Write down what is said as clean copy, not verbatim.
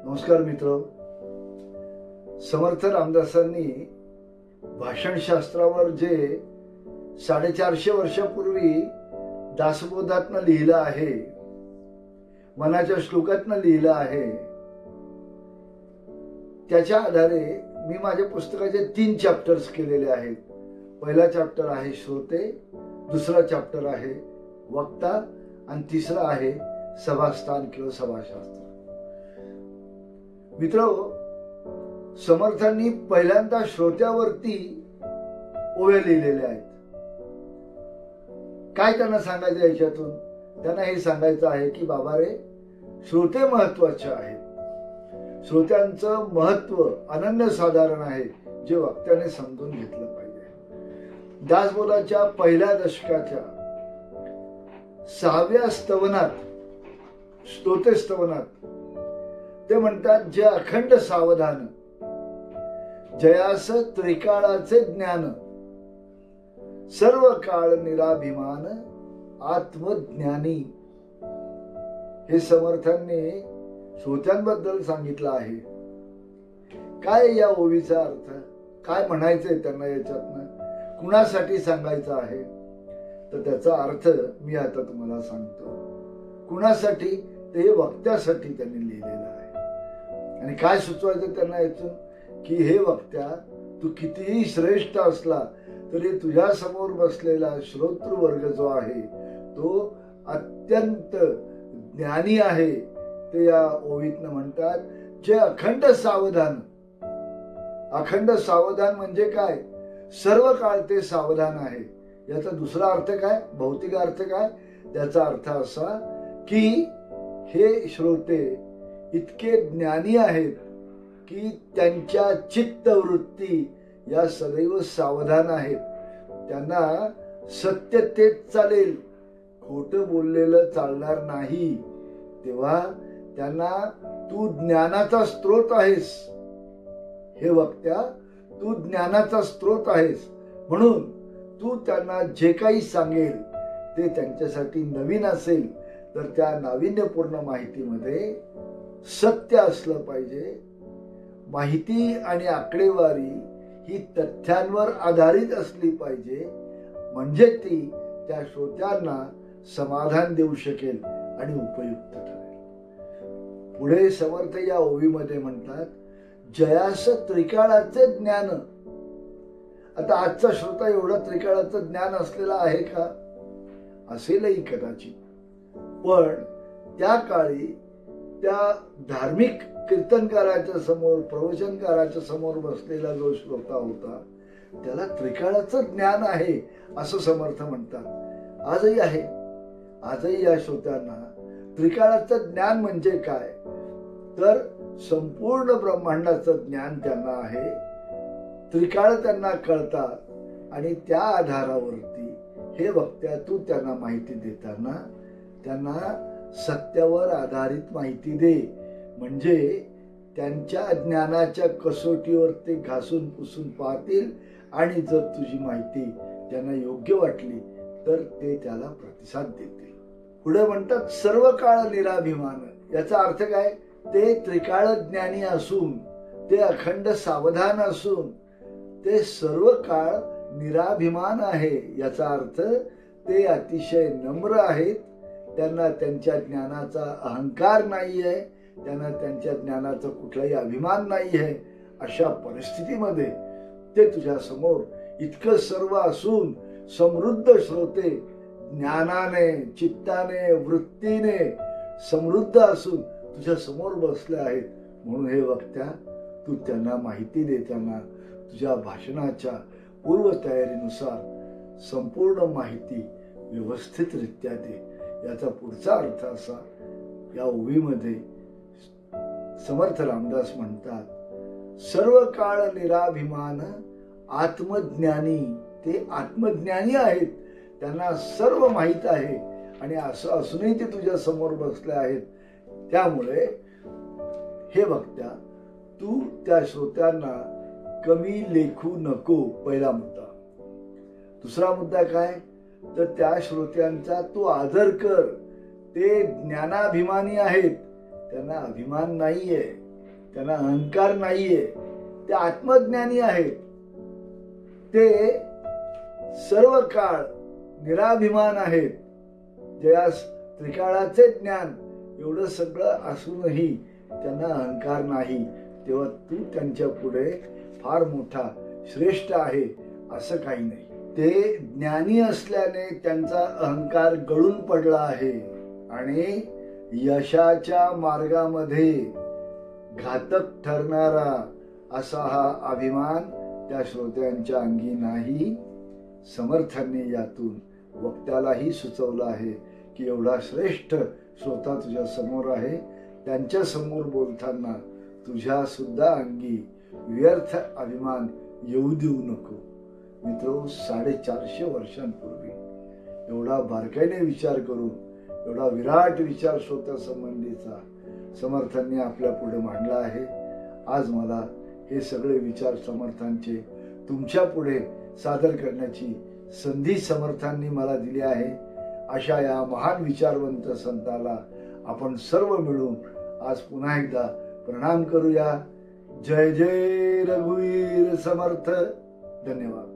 नमस्कार मित्र. समर्थ रामदासांनी भाषणशास्त्रावर जे 450 वर्षापूर्वी दासबोधातनं लिहिलं आहे, मनाच्या श्लोकातनं लिहिलं आहे, त्याच्या आधारे मी माझ्या पुस्तकाचे 3 चॅप्टर्स केलेले आहेत. पहिला चॅप्टर आहे श्रोते, दुसरा चॅप्टर आहे वक्ता आणि तिसरा आहे सभास्थान किंवा सभाशास्त्र. मित्र, समर्थांनी पहिल्यांदा श्रोत्यावरती ओव्या लिहिलेल्या आहेत. काय त्यांना सांगायचं याच्यातून? त्यांना हे सांगायचं आहे की बाबा रे, श्रोते महत्वाचे आहेत. श्रोत्यांचं महत्व अनन्यसाधारण आहे, जे वक्त्याने समजून घेतलं पाहिजे. दासबोधाच्या पहिल्या दशकाच्या 6व्या स्तवनात, स्तोते स्तवनात ते म्हणतात, जे अखंड सावधान, जयास त्रिकाळाचे ज्ञान, सर्व काळ निराभिमान, आत्मज्ञानी. हे समर्थांनी श्रोत्यांबद्दल सांगितलं आहे. काय या ओवीचा अर्थ? काय म्हणायचंय त्यांना याच्यातनं? कुणासाठी सांगायचं आहे? तर त्याचा अर्थ मी आता तुम्हाला सांगतो. कुणासाठी? ते वक्त्यासाठी त्यांनी लिहिलेलं आहे. आणि काय सुचवायचं त्यांना यातून? की हे वक्त्या, तू कितीही श्रेष्ठ असला तरी तुझ्या समोर बसलेला श्रोतृ वर्ग जो आहे तो अत्यंत ज्ञानी आहे. ते या ओवीतनं म्हणतात, जे अखंड सावधान. अखंड सावधान म्हणजे काय? सर्व काळ ते सावधान आहे. याचा दुसरा अर्थ काय? भौतिक अर्थ काय? त्याचा अर्थ असा की हे श्रोते इतके ज्ञानी आहेत की त्यांच्या चित्तवृत्ती या सदैव सावधान आहेत. त्यांना सत्य तेच चालेल, खोटं बोललेलं चालणार नाही. तेव्हा त्यांना तू ज्ञानाचा स्रोत आहेस. हे वक्त्या, तू ज्ञानाचा स्रोत आहेस, म्हणून तू त्यांना जे काही सांगेल ते त्यांच्यासाठी नवीन असेल तर त्या नाविन्यपूर्ण माहितीमध्ये सत्य असलं पाहिजे. माहिती आणि आकडेवारी ही तथ्यांवर आधारित असली पाहिजे, म्हणजे ती त्या श्रोत्यांना समाधान देऊ शकेल आणि उपयुक्त ठरेल. पुढे समर्थ या ओवीमध्ये म्हणतात, जयास त्रिकाळाचे ज्ञान. आता आजचा श्रोता एवढा त्रिकाळाचं ज्ञान असलेला आहे का? असेलही कदाचित, पण त्या काळी त्या धार्मिक कीर्तनकाराच्या समोर, प्रवचनकाराच्या समोर बसलेला जो श्रोता होता त्याला त्रिकाळाचं ज्ञान आहे असं समर्थ म्हणतात. आजही आहे. आजही या श्रोत्यांना त्रिकाळाचं ज्ञान म्हणजे काय? तर संपूर्ण ब्रह्मांडाचं ज्ञान त्यांना आहे. त्रिकाळ त्यांना कळतात आणि त्या आधारावरती हे वक्त्या, तू त्यांना माहिती देताना त्यांना सत्यावर आधारित माहिती दे, म्हणजे त्यांच्या ज्ञानाच्या कसोटीवर ते घासून पुसून पाहतील आणि जर तुझी माहिती त्यांना योग्य वाटली तर ते त्याला प्रतिसाद देतील. पुढे म्हणतात, सर्व काळ निराभिमान. याचा अर्थ काय? ते त्रिकाळ ज्ञानी असून, ते अखंड सावधान असून ते सर्व काळ निराभिमान आहे. याचा अर्थ ते अतिशय नम्र आहेत. त्यांना त्यांच्या ज्ञानाचा अहंकार नाहीये, त्यांना त्यांच्या ज्ञानाचा कुठलाही अभिमान नाहीये. अशा परिस्थितीमध्ये ते तुझ्या समोर इतकं सर्व असून समृद्ध श्रोते, ज्ञानाने, चित्ताने, वृत्तीने समृद्ध असून तुझ्या समोर बसले आहेत. म्हणून हे वक्त्या, तू त्यांना माहिती देताना तुझ्या भाषणाच्या पूर्वतयारीनुसार संपूर्ण माहिती व्यवस्थितरित्या दे. याचा पुढचा अर्थ असा, या ओवीमध्ये समर्थ रामदास म्हणतात, सर्व काळ निराभिमान, आत्मज्ञानी. ते आत्मज्ञानी आहेत, त्यांना सर्व माहित आहे आणि असं असूनही ते तुझ्या समोर बसले आहेत. त्यामुळे हे वक्त्या, तू त्या श्रोत्यांना कमी लेखू नको. पहिला मुद्दा. दुसरा मुद्दा काय? तर त्या श्रोत्यांचा तू आदर कर. ते ज्ञानाभिमानी आहेत, त्यांना अभिमान नाहीये. त्यांना अहंकार नाहीये, ते आत्मज्ञानी आहेत. ते सर्व काळ निराभिमान आहेत. जयास त्रिकाळाचे ज्ञान एवढं सगळं असूनही त्यांना अहंकार नाही. तेव्हा तू त्यांच्या पुढे फार मोठा श्रेष्ठ आहे असं काही नाही. ते ज्ञानी असल्याने त्यांचा अहंकार गळून पडला आहे आणि यशाच्या मार्गामध्ये घातक ठरणारा असा हा अभिमान त्या श्रोत्यांच्या अंगी नाही. समर्थांनी यातून वक्त्यालाही सुचवलं आहे की एवढा श्रेष्ठ श्रोता तुझ्या समोर आहे, त्यांच्या समोर बोलताना तुझ्या सुद्धा अंगी व्यर्थ अभिमान येऊ देऊ नको. मित्रो, 450 वर्षांपूर्वी एवढा बारकाईने विचार करून एवढा विराट विचार श्रोत्या संबंधीचा समर्थांनी आपल्या पुढे मांडला आहे. आज मला हे सगळे विचार समर्थांचे तुमच्या पुढे सादर करण्याची संधी समर्थांनी मला दिली आहे. अशा या महान विचारवंत संताला आपण सर्व मिळून आज पुन्हा एकदा प्रणाम करूया. जय जय रघुवीर समर्थ. धन्यवाद.